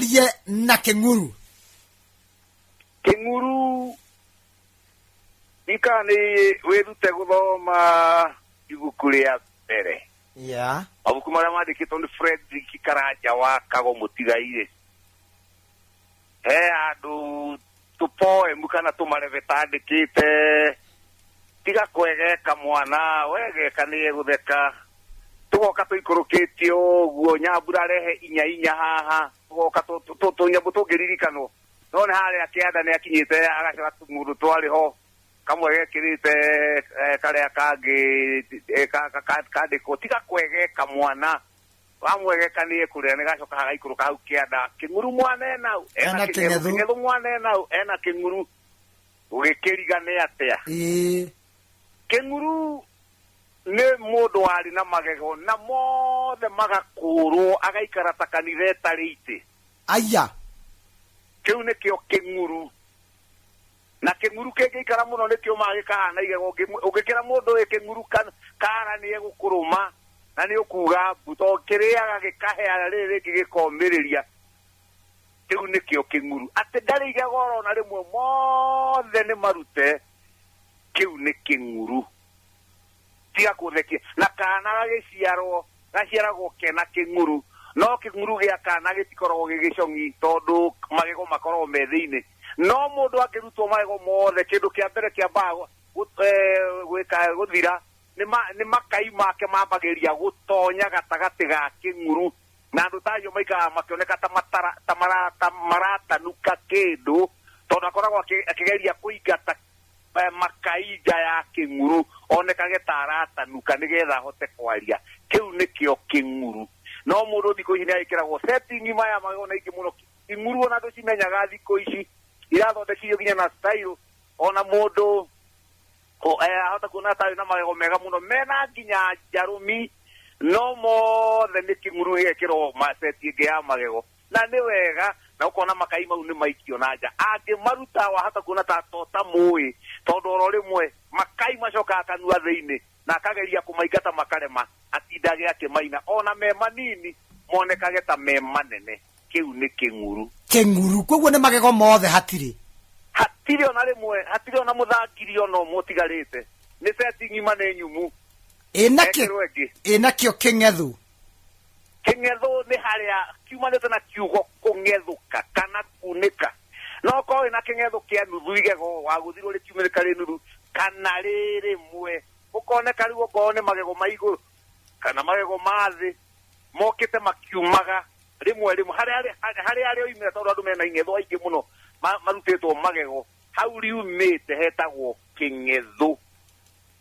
twambirie na kenguru. Kenguru ikani werute guthoma ibuku ria mbere. Yeah. Mabuku maria mandikitwo ni Frederick Karanja wa Kago Mutigaire. He andu tupoemu kana tumareve tandikite tiga kwegeka mwana wegeka ni gutheka tugoka tuikurukitio guo nyambura rehe inya haha tugoka tunyabu tungiririkanwo no ne hare akianda ne akinyite agacira tunguru twari ho kamwe gekirite kare akangi kandiko tiga kwegeka mwana wamwegeka ni kuria ne gacoka hagaikuruka hau kianda kinguru mwana na ena kinguru mwana na ena kinguru ugikirigane atia kenguru ne mundu wari na magego na mothe magakuru agaikara ta kanitha tarite aya kiu ne kio kenguru na kenguru kegikara muno ne kio magikana igego ugikira mundu e kenguru kana ni egukuruma na ni ukuga buto kiriaga gikahe arire gigikomiriria kiu ne kio kenguru ate ndari igego na rimwe mothe ni marute kiu ni kenguru tiga kuthekia na kana gaciarwo kena kenguru no kenguru gia kana gitikoragwo gigicongi tondu magego makoragwo me thiini no mundu akirutwo magego mothe kindu kia mbere kia bago gwika guthira ni makai make mambagiria gutonya gatagati ga kenguru na andu tayo maika makioneka ta maratanuka kindu tondu akoragwo akigeria kuingata makaija ya kenguru onekage taratanuka nigetha hote kwaria kiu nikio kenguru no mundu thiko ici ni aikiragwo setting maya magona ingi muno kenguru ona tucimenyaga thiko ici irathondekithio nginya na style ona mundu ahota kuona tayo na magego mega muno mena nginya jarumi no mothe ni kenguru gekirwo maseti ingi ya magego na ni wega na ukona makai mau ni maikio nanja ange maruta wa hata kuona ta tota mui tondu oro rimwe makai macoka akanua thiini na akageria kumaingata makarema atindage akimaina ona me manini monekage ta me manene kiu ni kenguru koguo ni magego mothe hatiri ona rimwe hatiri ona muthangiri ono mutigarite ni setting imane nyumu enakio kengethu ni haria kiumanite na kiugo kungethuka kana kunika no ko ina kengethu kia nuthu igego waguthirwo ri kiumirika ri nuthu kana riri mwe ukoneka rigo ngone magego maiguru kana magego mathi mokite makiumaga rimwe haria ari oimira tondu andu mena ingetho aingi muno marutitwo magego hau riumite hetagwo kingethu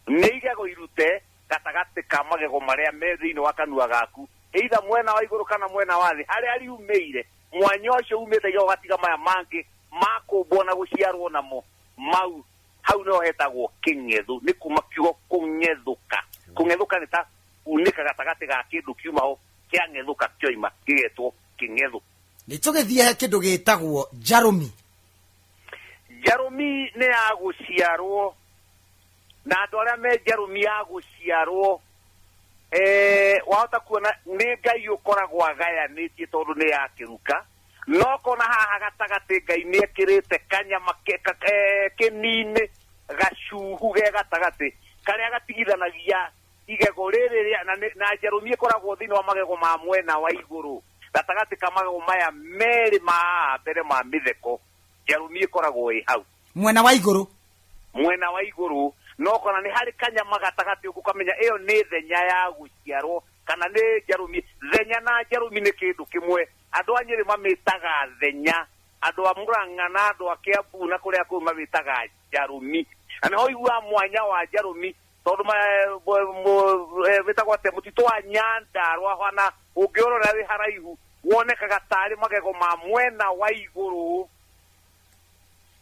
ni igego irute gatagati ka magego maria me thiini wa kanua gaku either mwena wa iguru kana mwena wa thi haria riumire mwanya ucio umite igego gatiga maya mangi makumbwo na guciarwo namo mau hau no hetagwo kingethu ni kuma kiugo kungethuka ni ta unika gatagati ga kindu kiumao kia ngethuka kioima gigetwo kingethu ni tugithie he kindu gitagwo jarumi ni aguciarwo na andu aria me jarumi ya guciarwo wahota kuona ni ngai ukoragwo agayanitie tondu ni yakiruka no kona haha gatagati ngai ni ekirite kanyama kinini gacuhu ge gatagati karia gatigithanagia igego riri na jarumi ikoragwo thiini wa magego ma mwena wa iguru gatagati ka magego maya meri ma mbere ma mitheko jarumi ikoragwo hau mwena wa iguru no kona ni hari kanyama gatagati ukamenya iyo ni thenya ya guciarwo kana ni jarumi thenya na jarumi ni kindu kimwe andu anyiri mamitaga thenya andu amuranga na andu akiambu na kuria ku mamitaga jarumi ana hoigua mwanya wa jarumi tondu vitagwo te mutito wa Nyandarua hana ungiorora ri haraihu wonekaga tari magego ma mwena wa iguru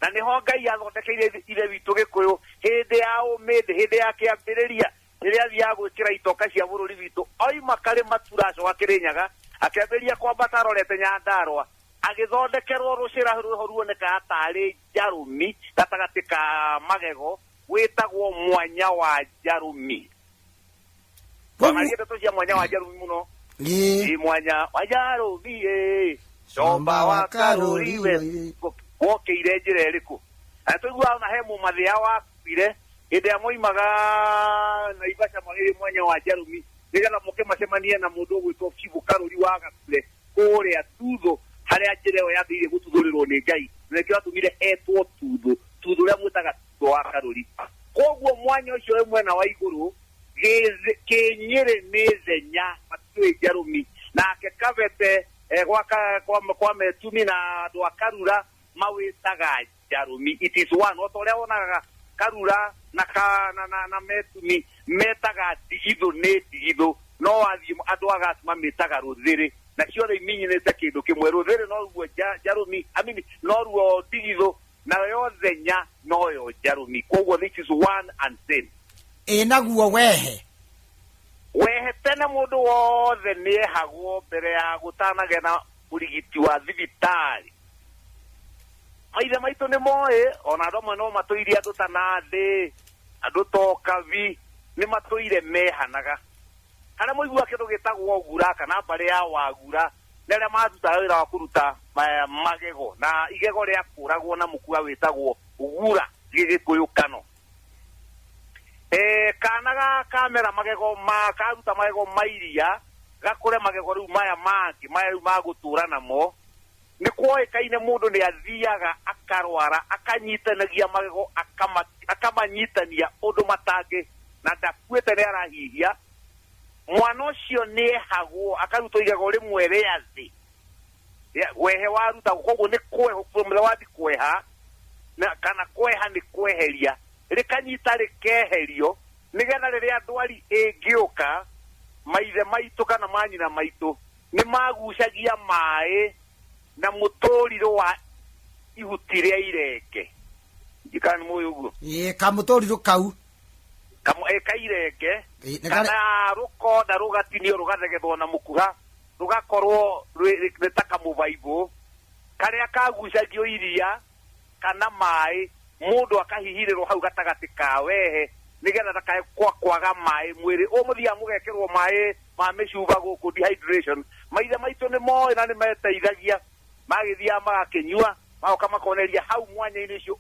na niho ngai athondekeire ire witu gikuyu hindi ya umindi hindi ya kiambiriria riria thia gwikira itoka cia bururi witu oima kari maturaco akirinyaga akiambiria kwambata arorete Nyandarua agithondekerwo rucira ruoneka atari jarumi gatagati ka magego witagwo mwanya wa jarumi Kwa cia mwanya wa jarumi muno ni mwanya wa jarumi Comba wa Karuri we woke irejire eriku atugwa na hemu mathia wa kwire inde amoimaga na Naivasha magiri mwanya wa Jarumi nigetha muke macemanie na mundu gwitwo Chifu Karuri wa Gakure kuria Tutho haria njireo yathiire gututhurirwo ni Ngai nekio atumire etwo Tutho ria mwitaga Tutho wa Karuri koguo mwanya ucio we mwena wa iguru Kinyiri ni thenya matui Jarumi nake Kabete kwa Metumi na andu a Karura mawitaga Jarumi. It is one otoria onaga Karura na Metumi metaga Digitho no athi andu agasima metaga Ruthiri na ciothe iminyenete kindu kimwe Ruthiri no ruo Jarumi no ruo Digitho na yo thenya no yo Jarumi koguo this is one and same naguo wehe tene mundu wothe niehagwo mbere ya gutanagena urigiti wa thibitari maithe maitu ni moe ona andu no matuire andu tanathi andu tokavi ni matuire mehanaga kana muigua kindu gitagwo gura kana mbare ya wagura nere matuta wira wa kuruta magego na igego ria kuragwo na mukua witagwo gura gigikuyukano kanaga kamera magego karuta magego mairia gakure magego riu maya mangi maya magutura namo ni kuoikaine mundu ni athiaga akarwara akanyitanagia magego akamanyitania undu matangi na ndakuite ni arahihia mwana ucio ni hagwo akaruta igego rimwe ria thi wehe waruta koguo ni kweho from wadi kweha na kana kweha ni kweheria rikanyita rikeherio nigetha riria ndwari ingiuka maithe maitu kana manyina maitu ni magucagia mai na mutoriro wa ihuti ria irenge ikani moyo uguo kamutoriro kau kairenge kana rukonda rugatinio rugathegethwo na mukuha rugakorwo rwitaka mubaibo karia kagucagio iria kana mai mundu akahihirirwo hau gatagati ka wehe nigetha ndakae kwaga mai mwiri umuthia mugekirwo mai ma mecuba guku dehydration maithe maitu ni moe na ni meteithagia magithia magakinyua maoka makoneria hau mwanya-ini ucio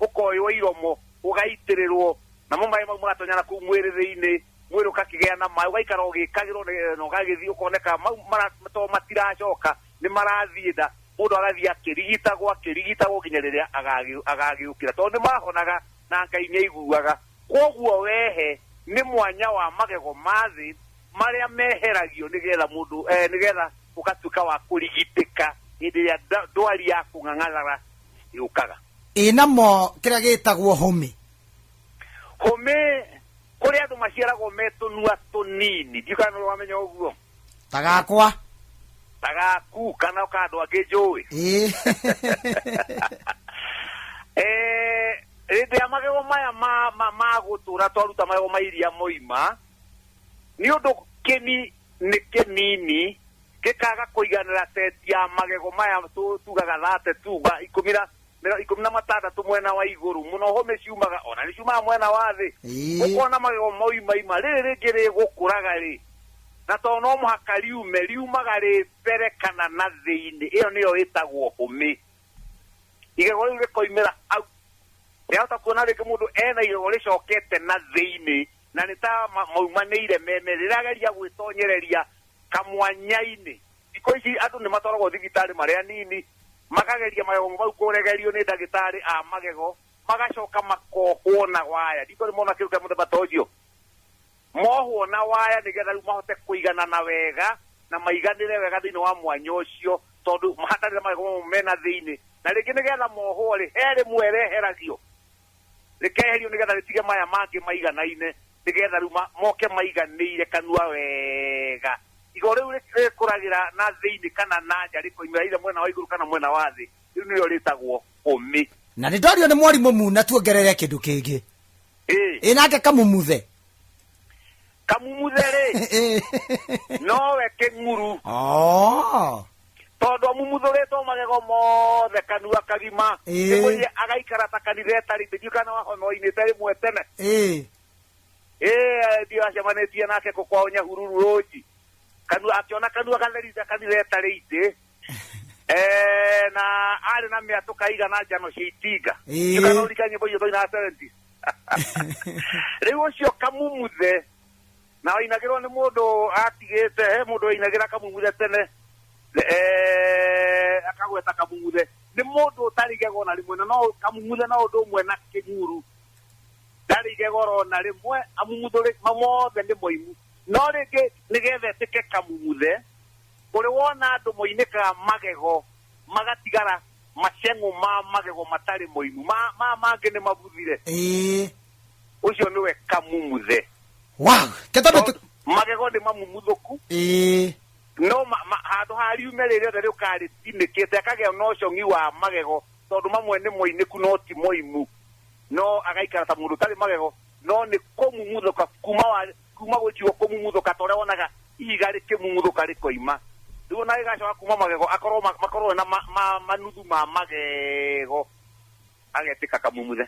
ukoywo iromo ugaitirirwo na mai mau magatonyana kuu mwiri ukakigea na mai ugaikara ugikagirwo na ugagithii ukoneka mau matiracoka ni marathiinda mundu agathii akirigitagwo nginya riria agagiukira tondu mahonaga na Ngai ni aiguaga koguo wehe ni mwanya wa magego mathi maria meheragio nigetha mundu nigetha ukatuka wa kurigitika hindi ya ndwari ya kung'ang'athara yukaga namo kiria gitagwo home kuri andu maciaragwo metunua tunini ndikana wamenya uguo tagakwa tagaku kana kandu angi njui rinde ya magego maya magutura twaruta magego mairia moima ni undu kini ni kinini gikaga kuiganira seti ya magego maya tugaga thate tuga 16 mwena wa iguru muno home ciumaga ona ni ciumaga mwena wa thi ukona magego moima riri ringi rigukuraga ri na to no muhaka riumaga ri mbere kana na thiini iyo niyo itagwo home igego riu rikoimira au yata kuona reke mundu ena igego ricokete na thiini na ni ta maumaneire meme rirageria gwitonyereria kamwanya-ini iko ici andu ni matwaragwo thibitari maria nini makageria magego mau kuregerio ni ndagitari a magego magacoka makohwo na waya ndiko mona kiru kia muthemba ta ucio mohwo na waya nigetha riu mahote kuigana na wega na maiganire wega thiini wa mwanya ucio tondu mahatarire magego mena thiini na ringi nigetha mohwo ri here mwereheragio rikeherio nigetha ritige maya mangi maiganaine nigetha riu moke maiganire kanua wega igoro riu rikuragira na thiini kana na nja rikoimira ile mwena wa iguru kana mwena wa thi riu niyo ritagwo home na ndorio ni mwarimu muna tuongerere kindu kingi nake kamumuthe ri nowe king'uru tondu amumuthuritwo magego mothe kanua kagima nimwire agaikara ta kanitheta ri ndikana wahono-ini rimwe tene ndio acemanitie nake kukwao Nyahururu roji kanua akiona kanua kanitheta rĩite na ari na mia tukaiga na jano citinga kana urikanye boyo toina 70 riu ucio kamumuthe na inagirwo ni mundu atigite he mundu inagira kamumuthe tene akagweta kamumuthe ni mundu utarigego na rimwe no kamumuthe na undu umwe na kinguru tarigego na rimwe amumuthuri mamothe ni moimu no ringi nigethe tike kamumuthe uri wona andu moinikaga magego magatigara macengo ma magego matari moimu mangi ni mabuthire ucio niwe kamumuthe wow ketabe magego ni mamumuthuku no handu hariumerire othe riukari tinikite akagea no congi wa magego tondu mamwe ni moiniku no ti moimu no agaikara ta mundu tari magego no ni komumuthuka kuma gwikiwa komumuthuka tore wonaga iga rikimumuthuka rikoima riu na igacoka kuma magego makorwo na manuthu ma magego agetika kamumuthe